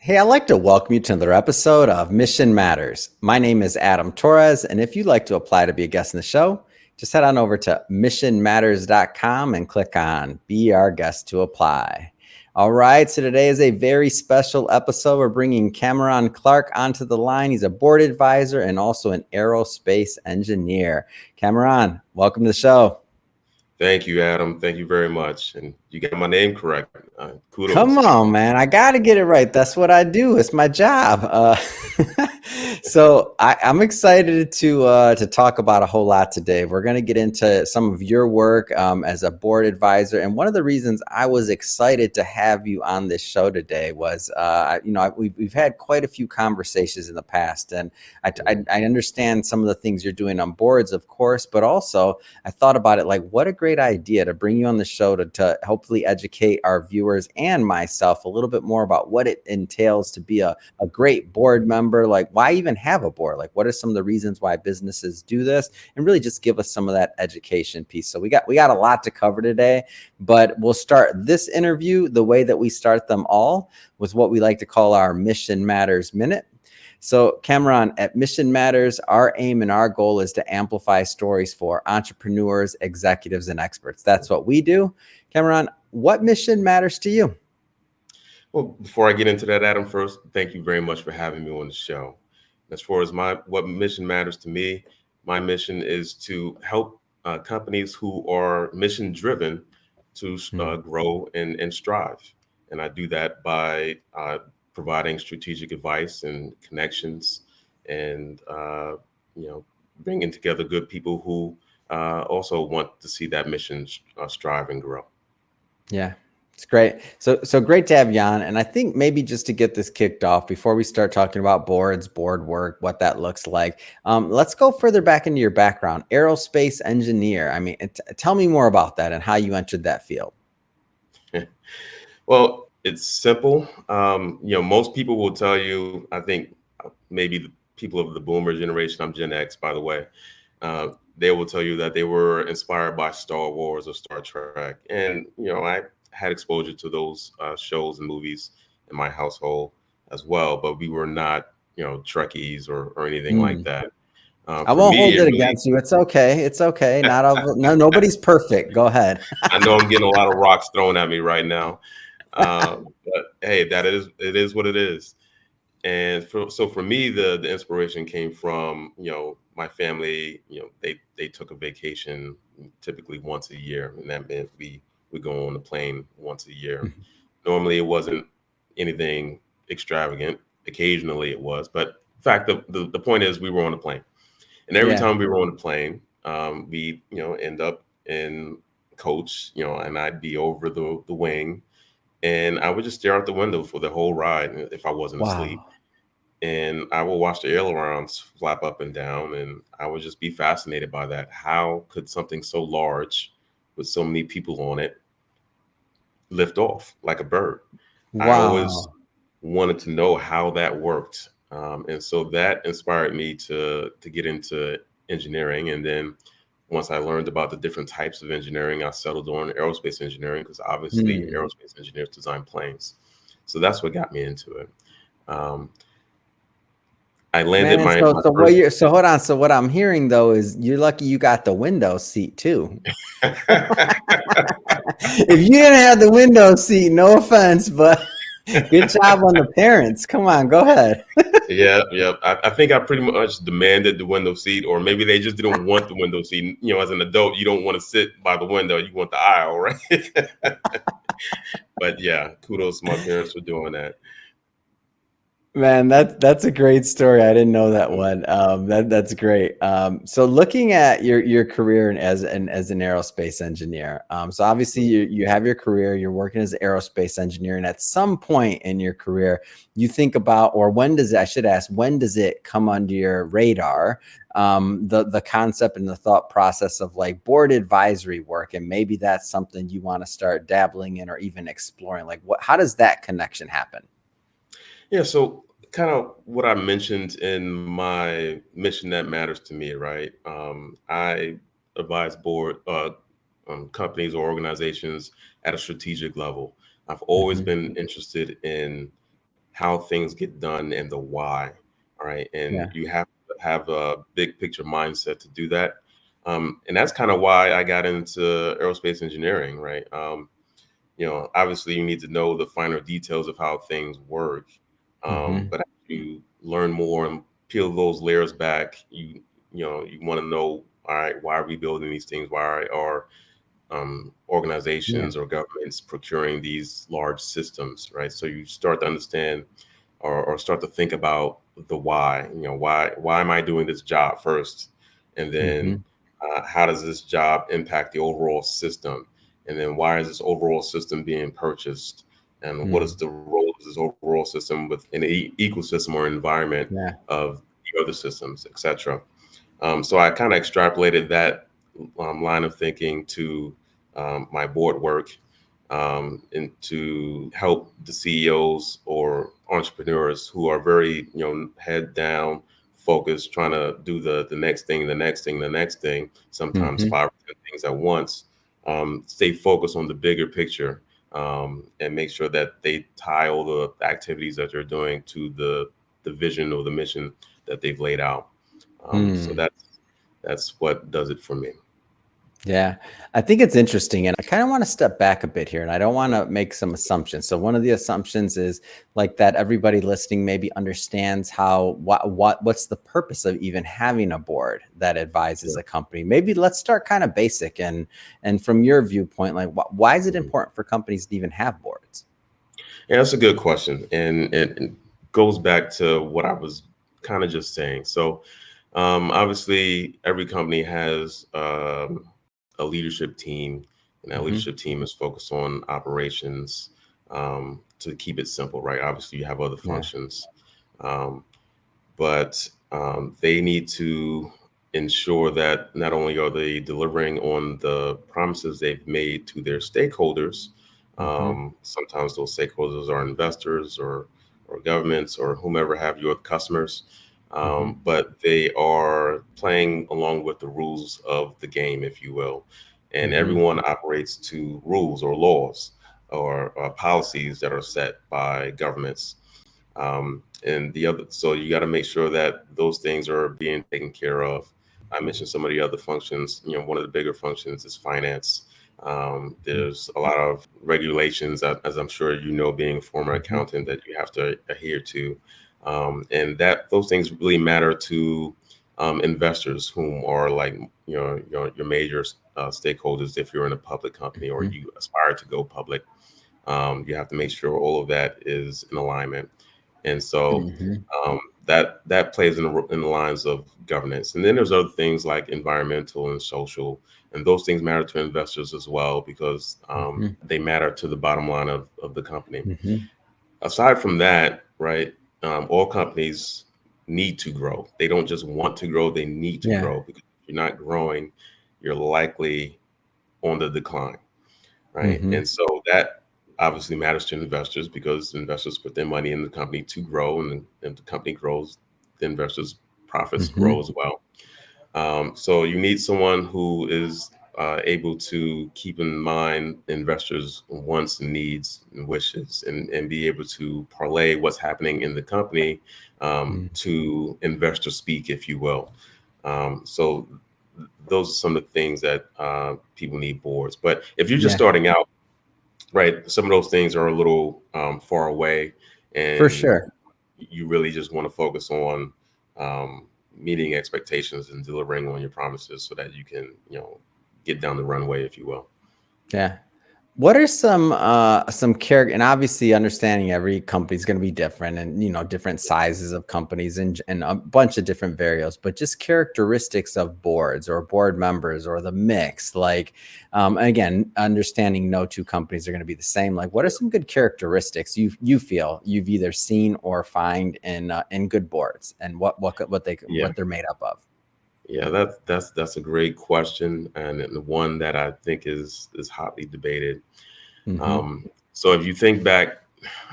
Hey, I'd like to welcome you to another episode of Mission Matters. My name is Adam Torres, and if you'd like to apply to be a guest in the show, just head on over to missionmatters.com and click on Be Our Guest to apply. All right, so today is a very special episode. We're bringing Cameron Clark onto the line. He's a board advisor and also an aerospace engineer. Cameron, welcome to the show. Thank you, Adam. Thank you very much. And you got my name correct. Come Kudos. on, man. I got to get it right. That's what I do. It's my job. So I'm excited to talk about a whole lot today. We're going to get into some of your work as a board advisor. And one of the reasons I was excited to have you on this show today was, we've had quite a few conversations in the past. And I understand some of the things you're doing on boards, of course, but also I thought about it like, what a great idea to bring you on the show to hopefully educate our viewers and myself a little bit more about what it entails to be a great board member. Like, why even have a board? Like, what are some of the reasons why businesses do this, and really just give us some of that education piece. So we got a lot to cover today, but we'll start this interview the way that we start them all, with what we like to call our Mission Matters Minute. So Cameron, at Mission Matters, our aim and our goal is to amplify stories for entrepreneurs, executives, and experts. That's what we do. Cameron, what mission matters to you? Well, before I get into that, Adam, first, thank you very much for having me on the show. As far as what mission matters to me, my mission is to help companies who are mission driven to grow and strive. And I do that by providing strategic advice and connections, and bringing together good people who also want to see that mission strive and grow. Yeah, it's great. So great to have you on. And I think maybe just to get this kicked off, before we start talking about boards, board work, what that looks like, let's go further back into your background. Aerospace engineer. I mean, tell me more about that and how you entered that field. Well, it's simple. Most people will tell you, I think maybe the people of the boomer generation, I'm Gen X, by the way, they will tell you that they were inspired by Star Wars or Star Trek. And, I had exposure to those shows and movies in my household as well, but we were not, Trekkies or anything like that. I won't hold it against you. It's okay. It's okay. Nobody's perfect. Go ahead. I know I'm getting a lot of rocks thrown at me right now. But hey, it is what it is. And so for me, the inspiration came from, my family. They took a vacation typically once a year, and that meant we would go on a plane once a year. Normally, it wasn't anything extravagant. Occasionally, it was, but in fact, the point is, we were on a plane, and every time we were on a plane, we end up in coach, and I'd be over the wing. And I would just stare out the window for the whole ride if I wasn't asleep. And I would watch the ailerons flap up and down, and I would just be fascinated by that. How could something so large with so many people on it lift off like a bird? I always wanted to know how that worked. And so that inspired me to get into engineering. And then once I learned about the different types of engineering, I settled on aerospace engineering, because obviously aerospace engineers design planes. So that's what got me into it. I landed So hold on. So what I'm hearing though is you're lucky you got the window seat too. If you didn't have the window seat, no offense, but good job on the parents. Come on, go ahead. Yeah. I think I pretty much demanded the window seat, or maybe they just didn't want the window seat. As an adult, you don't want to sit by the window; you want the aisle, right? But yeah, kudos to my parents for doing that. Man, that's a great story. I didn't know that one. That's great. So looking at your career as an aerospace engineer, so obviously you have your career, you're working as an aerospace engineer, and at some point in your career, you think about, or when does it come under your radar, the concept and the thought process of like board advisory work, and maybe that's something you want to start dabbling in or even exploring. Like, how does that connection happen? Yeah, so kind of what I mentioned in my mission that matters to me, right? I advise board companies or organizations at a strategic level. I've always been interested in how things get done and the why. All right, and Yeah. you have to have a big picture mindset to do that. And that's kind of why I got into aerospace engineering, right? Obviously you need to know the finer details of how things work. Hmm. But as you learn more and peel those layers back, you want to know, all right, why are we building these things? Why are Yeah. organizations or governments procuring these large systems, right? So you start to understand or start to think about the why. Why am I doing this job first, and then Hmm. how does this job impact the overall system, and then why is this overall system being purchased, and what is Mm. the role of this overall system within an ecosystem or environment Yeah. of the other systems, etc. So I kind of extrapolated that line of thinking to my board work, and to help the CEOs or entrepreneurs who are very, head down, focused, trying to do the next thing, the next thing, the next thing, sometimes Hmm. 5 or 10 things at once. Stay focused on the bigger picture, and make sure that they tie all the activities that they're doing to the vision or the mission that they've laid out. So Mm. that's what does it for me. Yeah, I think it's interesting. And I kind of want to step back a bit here and I don't want to make some assumptions. So, one of the assumptions is like that everybody listening maybe understands how, what's the purpose of even having a board that advises Yeah. a company. Maybe let's start kind of basic and from your viewpoint, like why is it Mhm. important for companies to even have boards? Yeah, that's a good question, and it goes back to what I was kind of just saying. So, obviously, every company has a leadership team, and that Hmm. leadership team is focused on operations. To keep it simple, right? Obviously, you have other Yeah. functions, um, but they need to ensure that not only are they delivering on the promises they've made to their stakeholders. Hmm. Sometimes those stakeholders are investors or governments or whomever have your customers, Hmm. but they are playing along with the rules of the game, if you will, and Hmm. everyone operates to rules or laws or policies that are set by governments. And the other, so you got to make sure that those things are being taken care of. I mentioned some of the other functions. One of the bigger functions is finance. There's a lot of regulations, as I'm sure you know, being a former Hmm. accountant, that you have to adhere to, and that those things really matter to investors, whom are like your major stakeholders. If you're in a public company or Hmm. you aspire to go public, you have to make sure all of that is in alignment. And so Hmm. um, that plays in the lines of governance. And then there's other things like environmental and social, and those things matter to investors as well because Hmm. they matter to the bottom line of the company. Hmm. Aside from that, right, all companies need to grow. They don't just want to grow; they need to Yeah. grow because if you're not growing, you're likely on the decline, right? Hmm. And so that obviously matters to investors because investors put their money in the company to grow, and the company grows, the investors' profits grow Hmm. as well. So you need someone who is able to keep in mind investors' wants and needs and wishes, and be able to parlay what's happening in the company to investor speak, if you will. So those are some of the things that people need boards. But if you're just Yeah, starting out, right, some of those things are a little far away, for and sure. you really just want to focus on meeting expectations and delivering on your promises so that you can, get down the runway, if you will. Yeah. What are some character, and obviously understanding every company is going to be different, and different sizes of companies and a bunch of different variables, but just characteristics of boards or board members or the mix, like again, understanding no two companies are going to be the same. Like, what are some good characteristics you feel you've either seen or find in good boards, and Yeah, what they're made up of? yeah, that's a great question, and the one that I think is hotly debated. Hmm. So if you think back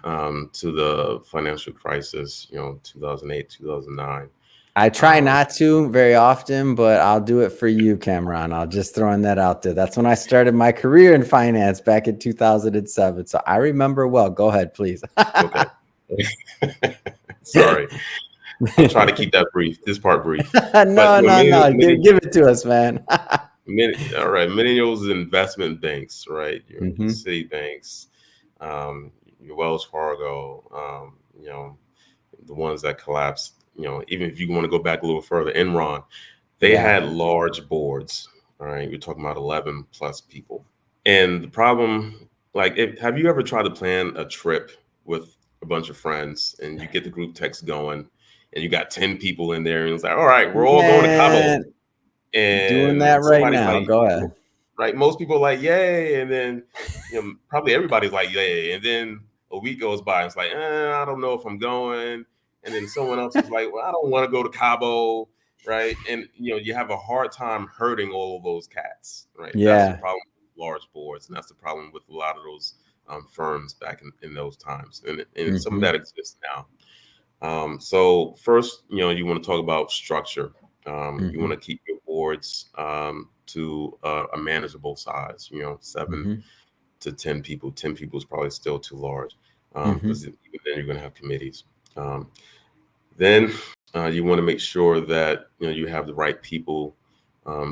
to the financial crisis, 2008, 2009. I try Um, not to very often, but I'll do it for you, Cameron. I'll just throwing that out there. That's when I started my career in finance back in 2007. So I remember well. Go ahead, please. okay. Sorry, I'll try to keep that brief. This part brief, but No, you know, no, no. many, Give it to us, man. all right, millennials investment banks, right? Your Hmm. Citibanks, your Wells Fargo, the ones that collapsed. Even if you want to go back a little further, Enron, they Yeah. had large boards. All right, you're talking about 11 plus people. And the problem, like, have you ever tried to plan a trip with a bunch of friends and you get the group text going and you got 10 people in there and it's like, all right, we're all going to Cabo. Man, doing that And right somebody's now. like, Go ahead. right, most people are like, yay. And then, probably everybody's like, yay. And then a week goes by and it's like, I don't know if I'm going. And then someone else is like, well, I don't want to go to Cabo. Right. And, you have a hard time hurting all of those cats. Right. That's the Yeah. problem with large boards. And that's the problem with a lot of those firms back in those times. And some of Hmm. that exists now. So first, you want to talk about structure. You want Hmm. to keep your boards to a manageable size. 7 Hmm. to 10 people. 10 people is probably still too large Hmm. because even then you're going to have committees. Then you want to make sure that you have the right people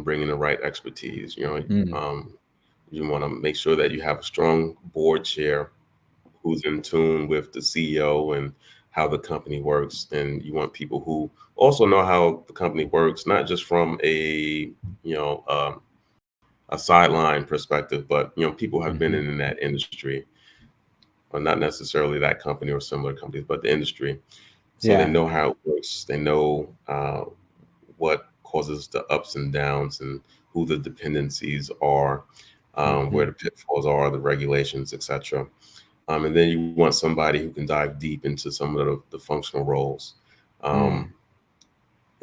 bringing the right expertise. Mm. You want to make sure that you have a strong board chair who's in tune with the CEO and how the company works. And you want people who also know how the company works, not just from you know um, a sideline perspective, but people who have been Hmm. in that industry, or not necessarily that company or similar companies, but the industry. So they Yeah. know how it works. They know what causes the ups and downs and who the dependencies are, where Hmm. the pitfalls are, the regulations, etc. And then you want somebody who can dive deep into some of the functional roles. Um, Mm.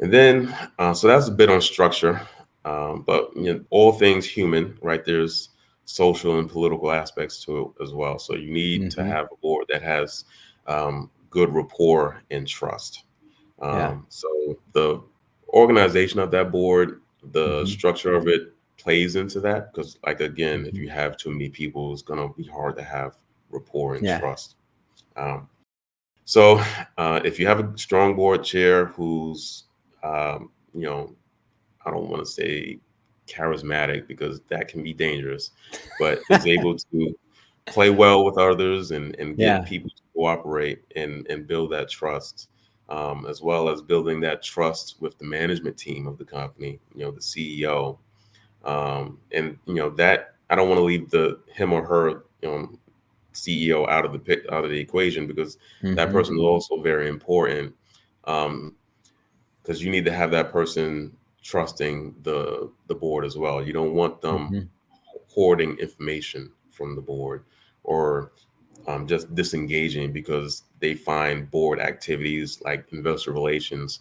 and then, so that's a bit on structure, but all things human, right? There's social and political aspects to it as well. So you need to Hmm. have a board that has good rapport and trust. Yeah. So the organization of that board, the Hmm. structure of it plays into that because, like, again, if Hmm. you have too many people, it's going to be hard to have rapport and Yeah. trust. Um, so if you have a strong board chair who's, you know, I don't want to say charismatic because that can be dangerous, but is able to play well with others and get Yeah. people to cooperate and build that trust, as well as building that trust with the management team of the company, the CEO. And that I don't want to leave the him or her, CEO out of the equation because that Hmm. person is also very important. Um, because you need to have that person trusting the board as well. You don't want them Hmm. hoarding information from the board or just disengaging because they find board activities like investor relations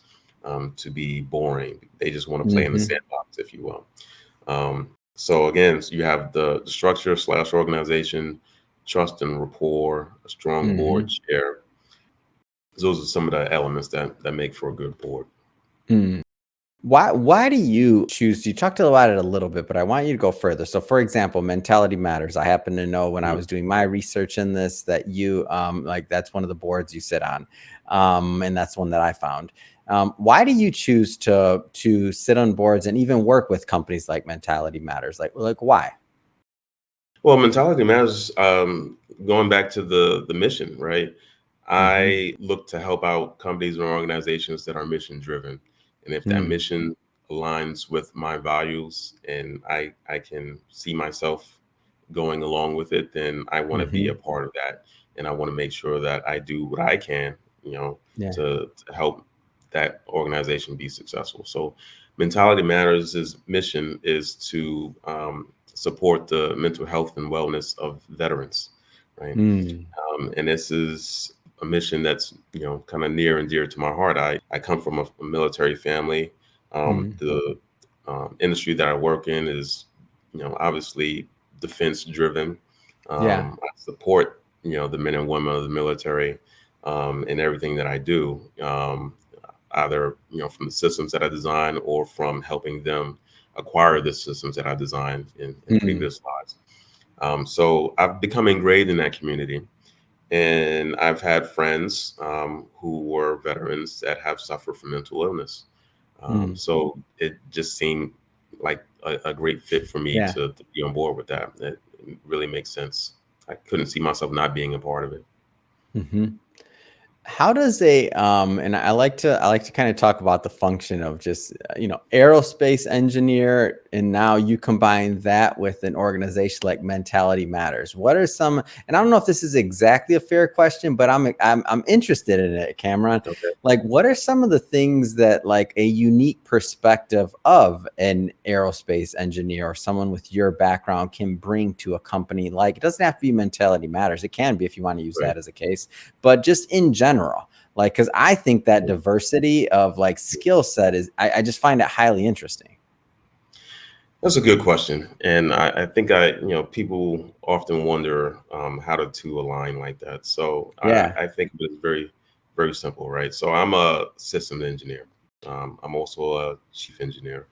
to be boring. They just want to play in the Hmm. sandbox, if you will. So again, so you have the structure / organization, trust and rapport, a strong board Hmm. chair. Those are some of the elements that make for a good board. Mm. Why do you choose? You talked about it a little bit, but I want you to go further. So, for example, mentality matters. I happen to know when I Mhm. was doing my research in this that you like that's one of the boards you sit on, and that's one that I found. Why do you choose to sit on boards and even work with companies like Mentality Matters? Like why? Well, mentality matters. Going back to the mission, right? Hmm. I look to help out companies and organizations that are mission driven, and if that Mm. mission aligns with my values, and I can see myself going along with it, then I want to be a Hmm. part of that, and I want to make sure that I do what I can, Yeah. to help that organization be successful. So, mentality matters. Is mission is to support the mental health and wellness of veterans, right? Mm. And this is a mission that's kind of near and dear to my heart. I come from a military family. Mm. The industry that I work in is obviously defense driven. Yeah. I support the men and women of the military in everything that I do. Either from the systems that I design or from helping them acquire the systems that I designed in Mm. previous lives. So I've become ingrained in that community. And I've had friends who were veterans that have suffered from mental illness. Mm. So it just seemed like a great fit for me Yeah. to be on board with that. It really makes sense. I couldn't see myself not being a part of it. Hmm. How does a and I like to kind of talk about the function of just aerospace engineer, and now you combine that with an organization like Mentality Matters. What are some, and I don't know if this is exactly a fair question, but I'm interested in it, Cameron. Okay. Like, what are some of the things that like a unique perspective of an aerospace engineer or someone with your background can bring to a company? Like, it doesn't have to be Mentality Matters. It can be if you want to use Right. that as a case, but just in general, like, because I think that diversity of like skill set is, I just find it highly interesting. That's a good question, and I think people often wonder how the two align like that. So Yeah. I think it's very very simple, right? So I'm a system engineer. I'm also a chief engineer.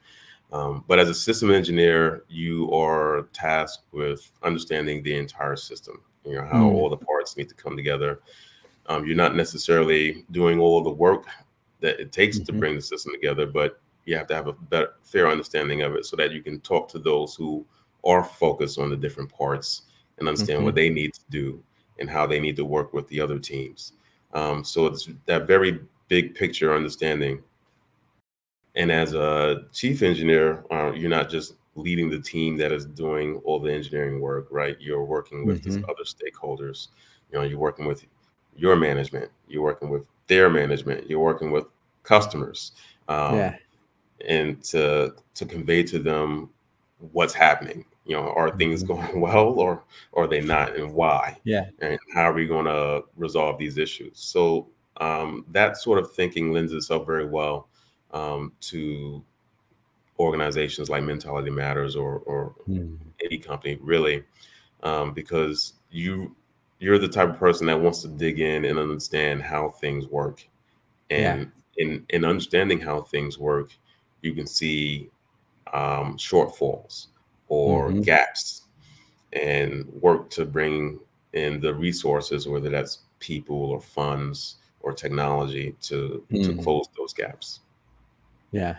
But as a system engineer, you are tasked with understanding the entire system. You know how Mm, all the parts need to come together. You're not necessarily doing all the work that it takes to mhm, bring the system together, but you have to have a better, fair understanding of it so that you can talk to those who are focused on the different parts and understand what mhm, they need to do and how they need to work with the other teams. So it's that very big picture understanding. And as a chief engineer, you're not just leading the team that is doing all the engineering work, right? You're working with these mhm. other stakeholders. You're working with your management, you're working with their management, you're working with customers, Yeah. um, and to convey to them what's happening. Are things Mhm. going well or are they not, and why? Yeah. And how are we going to resolve these issues? So that sort of thinking lends itself very well to organizations like Mentality Matters or Mm, any company really, because you're the type of person that wants to dig in and understand how things work, yeah. and in understanding how things work, you can see shortfalls or Mhm, gaps and work to bring in the resources, whether that's people or funds or technology, to mm. close those gaps. Yeah.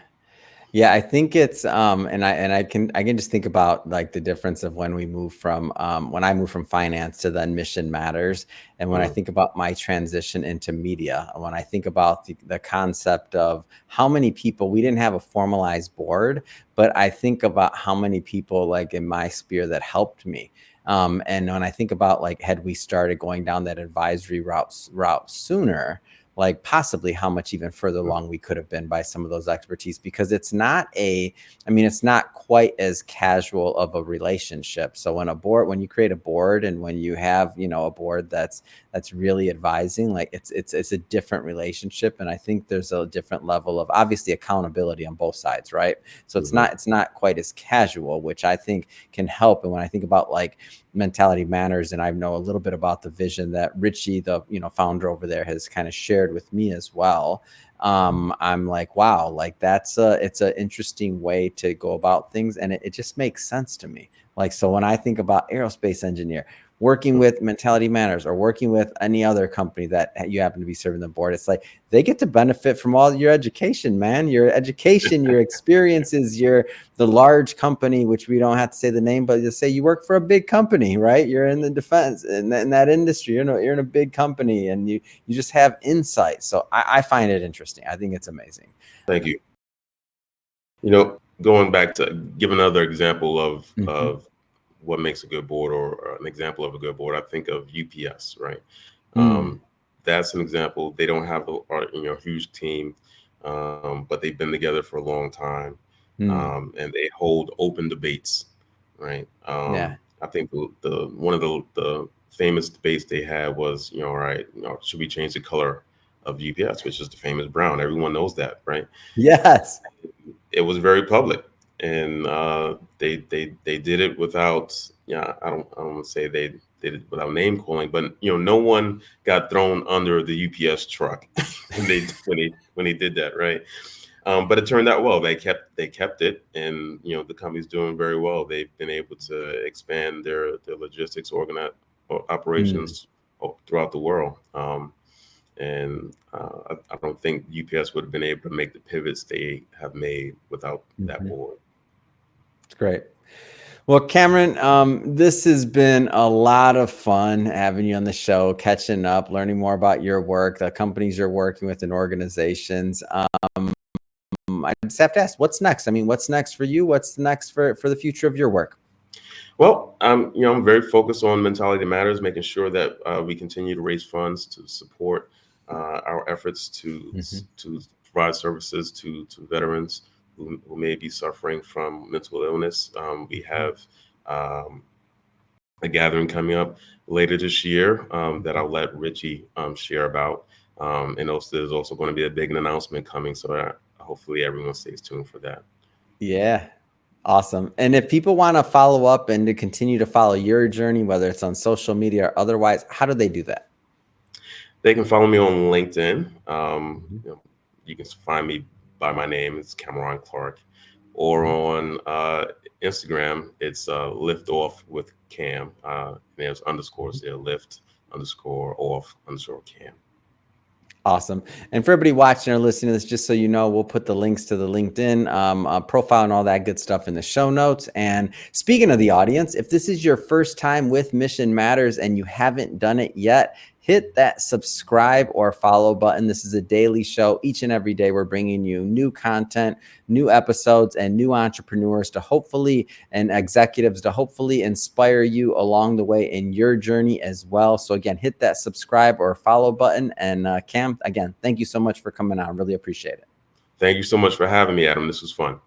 Yeah, I think it's and I can just think about like the difference of when we move from when I moved from finance to then mission matters, and when I Mm, think about my transition into media, when I think about the concept of how many people, we didn't have a formalized board, but I think about how many people like in my sphere that helped me. And when I think about like had we started going down that advisory route sooner, like possibly how much even further mm, along we could have been by some of those expertise, because it's not a, I mean, it's not quite as casual of a relationship. So when you create a board and when you have, a board that's really advising, like it's a different relationship. And I think there's a different level of obviously accountability on both sides, right? So it's mhm, not quite as casual, which I think can help. And when I think about like Mentality Matters, and I know a little bit about the vision that Richie, the founder over there, has kind of shared with me as well. I'm like, wow, like it's an interesting way to go about things, and it just makes sense to me. Like, so when I think about aerospace engineer working mm. with Mentality Matters or working with any other company that you happen to be serving the board, it's like they get to benefit from all your education, man. Your education, your experiences, your the large company, which we don't have to say the name, but just say you work for a big company, right? You're in the defense in that industry. You're in a big company, and you just have insight. So I find it interesting. I think it's amazing. Thank you. Going back to give another example Hmm. of what makes a good board, or an example of a good board, I think of UPS, right? Mm, Um, that's an example. They don't have a huge team, but they've been together for a long time, mm, and they hold open debates, right? yeah. I think the one of the famous debates they had was, all right, should we change the color of UPS, which is the famous brown? Everyone knows that, right? Yes. It was very public, and they did it without, yeah, I don't want to say they did it without name calling, but no one got thrown under the UPS truck when they did that, right? But it turned out well. They kept it, and the company's doing very well. They've been able to expand their logistics Mm, operations throughout the world. And I don't think UPS would have been able to make the pivots they have made without that Mhm. board. It's great. Well, Cameron, this has been a lot of fun having you on the show, catching up, learning more about your work, the companies you're working with, and organizations. I just have to ask, what's next? I mean, what's next for you? What's next for the future of your work? Well, I'm very focused on Mentality Matters, making sure that we continue to raise funds to support our efforts Mhm. to provide services to veterans who may be suffering from mental illness. We have um, a gathering coming up later this year that I'll let Richie share about. And also, there's also going to be a big announcement coming, so hopefully everyone stays tuned for that. Yeah. Awesome. And if people want to follow up and to continue to follow your journey, whether it's on social media or otherwise, how do they do that? They can follow me on LinkedIn. Mhm. You can find me by my name. It's Cameron Clark. Or Mhm. on Instagram, it's lift off with Cam. There's underscores there, lift underscore off underscore Cam. Awesome. And for everybody watching or listening to this, just so you know, we'll put the links to the LinkedIn profile and all that good stuff in the show notes. And speaking of the audience, if this is your first time with Mission Matters and you haven't done it yet, hit that subscribe or follow button. This is a daily show. Each and every day, we're bringing you new content, new episodes, and new entrepreneurs to hopefully and executives to hopefully inspire you along the way in your journey as well. So again, hit that subscribe or follow button. And Cam, again, thank you so much for coming on. Really appreciate it. Thank you so much for having me, Adam. This was fun.